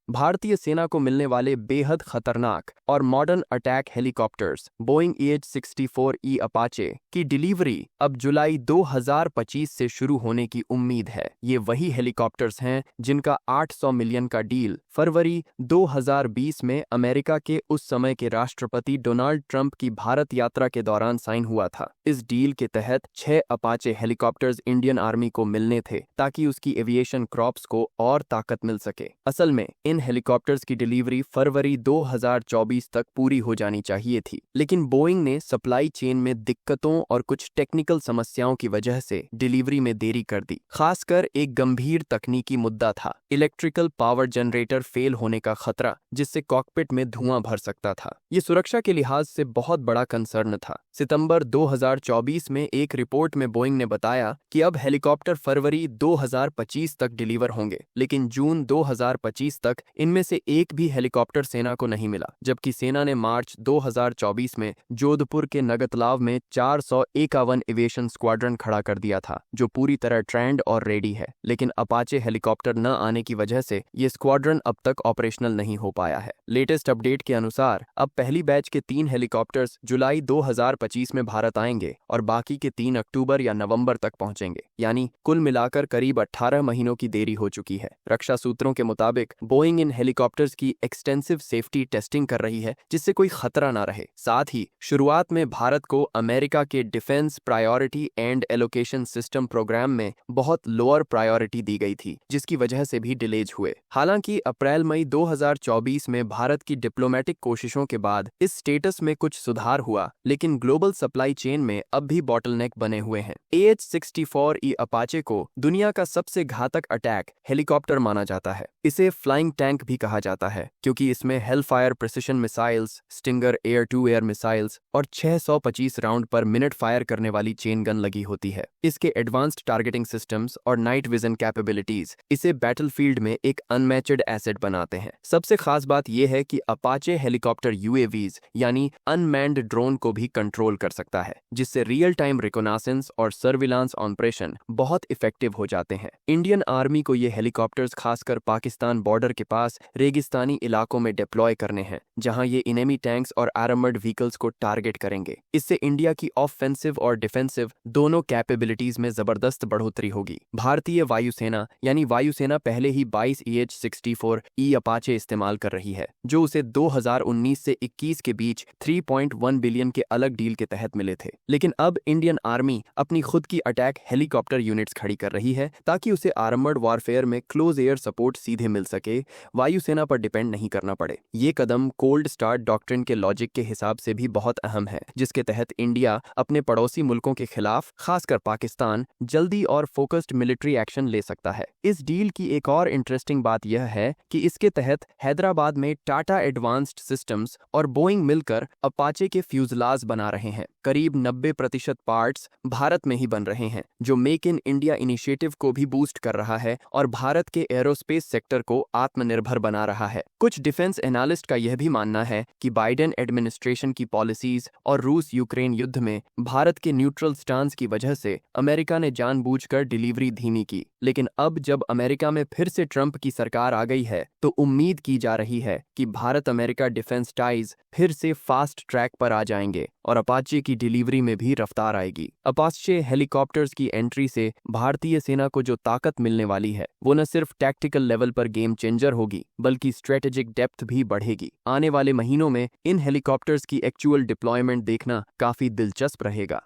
भारतीय सेना को मिलने वाले बेहद खतरनाक और modern attack helicopters Boeing AH-64E Apache की डिलीवरी अब जुलाई 2025 से शुरू होने की उम्मीद है। ये वही हेलीकॉप्टर्स हैं जिनका 800 मिलियन का डील फरवरी 2020 में अमेरिका के उस समय के राष्ट्रपति डोनाल्ड ट्रंप की भारत यात्रा के दौरान साइन हुआ था। इस डील के तहत 6 अपाचे हेलीकॉप्टर्स इंडियन आर्मी को मिलने थे ताकि उसकी एविएशन क्रॉप्स को और ताकत मिल सके। असल में इन हेलीकॉप्टर्स की डिलीवरी फरवरी 2024 तक पूरी हो जानी चाहिए थी, लेकिन बोइंग ने सप्लाई चेन में दिक्कतों और कुछ टेक्निकल समस्याओं की वजह से डिलीवरी में देरी कर दी। खासकर एक गंभीर तकनीकी मुद्दा था, इलेक्ट्रिकल पावर जनरेटर फेल होने का खतरा, जिससे कॉकपिट में धुआं भर सकता था। ये सुरक्षा के लिहाज से बहुत बड़ा कंसर्न था। सितंबर 2024 में एक रिपोर्ट में बोइंग ने बताया कि अब हेलीकॉप्टर फरवरी 2025 तक डिलीवर होंगे, लेकिन जून 2025 तक इनमें से एक भी हेलीकॉप्टर सेना को नहीं मिला, जबकि सेना ने मार्च 2024 में जोधपुर के नगतलाव में 451 एविएशन स्क्वाड्रन खड़ा कर दिया था, जो पूरी तरह ट्रेंड और रेडी है। लेकिन अपाचे हेलीकॉप्टर न आने की वजह से ये स्क्वाड्रन अब तक ऑपरेशनल नहीं हो पाया है। लेटेस्ट अपडेट के अनुसार अब पहली बैच के 3 हेलीकॉप्टर्स जुलाई 2025 में भारत आएंगे और बाकी के 3 अक्टूबर या नवंबर तक पहुंचेंगे, यानी कुल मिलाकर करीब 18 महीनों की देरी हो चुकी है। रक्षा सूत्रों के मुताबिक बोइंग इन हेलीकॉप्टर्स की एक्सटेंसिव सेफ्टी टेस्टिंग कर रही है, जिससे कोई खतरा ना रहे। साथ ही शुरुआत में भारत को अमेरिका के defence priority and allocation system program में बहुत लोअर प्रायोरिटी दी गई थी, जिसकी वजह से भी डिलेज हुए। हालांकि अप्रैल मई 2024 में भारत की डिप्लोमेटिक कोशिशों के बाद इस स्टेटस में कुछ सुधार हुआ, लेकिन ग्लोबल सप्लाई चेन में अब भी बॉटलनेक बने हुए हैं। AH-64E अपाचे को दुनिया का सबसे घातक अटैक हेलीकॉप्टर माना जाता है। इसे फ्लाइंग टैंक भी कहा जाता है, क्योंकि इसमें Hellfire precision missiles, Stinger air to air missiles और 625 राउंड पर मिनट फायर करने वाली चेन गन लगी होती है। इसके एडवांस्ड टारगेटिंग सिस्टम्स और नाइट विजन कैपेबिलिटीज इसे बैटलफील्ड में एक अनमैचड एसेट बनाते हैं। सबसे खास बात यह है कि अपाचे हेलीकॉप्टर UAVs यानी अनमैन्ड ड्रोन को भी कंट्रोल कर सकता है, जिससे रियल टाइम रिकोनासेंस और सर्विलांस ऑपरेशन बहुत इफेक्टिव हो जाते हैं। इंडियन आर्मी को ये हेलीकॉप्टर्स खासकर पाकिस्तान बॉर्डर के पास रेगिस्तानी इलाकों में डिप्लॉय करने हैं, जहां ये एनिमी टैंक्स और आर्मर्ड व्हीकल्स को टारगेट करेंगे। इससे इंडिया की ऑफेंसिव और डिफेंसिव दोनों कैपेबिलिटीज में जबरदस्त बढ़ोतरी होगी। भारतीय वायुसेना यानी वायुसेना पहले ही 22 AH-64E अपाचे इस्तेमाल कर रही है, जो उसे 2019 से 21 के बीच 3.1 बिलियन के अलग डील के तहत मिले थे। लेकिन अब इंडियन आर्मी अपनी खुद की अटैक हेलीकॉप्टर यूनिट्स खड़ी कर रही है, ताकि उसे आर्मर्ड वॉरफेयर में क्लोज एयर सपोर्ट सीधे मिल सके, वायुसेना पर डिपेंड नहीं करना पड़े। ये कदम कोल्ड स्टार्ट डॉक्ट्रिन के लॉजिक के हिसाब से भी बहुत अहम है, जिसके तहत इंडिया अपने पड़ोसी मुल्कों के खिलाफ, खासकर पाकिस्तान, जल्दी और फोकस्ड मिलिट्री एक्शन ले सकता है। इस डील की एक और इंटरेस्टिंग बात यह है कि इसके तहत हैदराबाद में टाटा एडवांस्ड सिस्टम्स और बोइंग मिलकर अपाचे के फ्यूजलाज बना रहे हैं। करीब 90% पार्ट्स भारत में ही बन रहे हैं, जो मेक इन इंडिया इनिशिएटिव को भी बूस्ट कर रहा है और भारत के एरोस्पेस सेक्टर को आत्मनिर्भर बना रहा है। कुछ डिफेंस एनालिस्ट का यह भी मानना है कि बाइडेन एडमिनिस्ट्रेशन की पॉलिसीज और रूस यूक्रेन युद्ध में भारत के न्यूट्रल स्टांस की वजह से अमेरिका ने जानबूझकर डिलीवरी धीमी की। लेकिन अब जब अमेरिका में फिर से ट्रंप की सरकार आ गई है, तो उम्मीद की जा रही है कि भारत अमेरिका डिफेंस टाइज फिर से फास्ट ट्रैक पर आ जाएंगे और अपाचे की डिलीवरी में भी रफ्तार आएगी। अपाचे हेलीकॉप्टर्स की एंट्री से भारतीय सेना को जो ताकत मिलने वाली है, वो न सिर्फ टैक्टिकल लेवल पर गेम चेंजर होगी, बल्कि स्ट्रेटेजिक डेप्थ भी बढ़ेगी। आने वाले महीनों में इन हेलीकॉप्टर्स की एक्चुअल डिप्लॉयमेंट देखना काफी दिलचस्प रहेगा।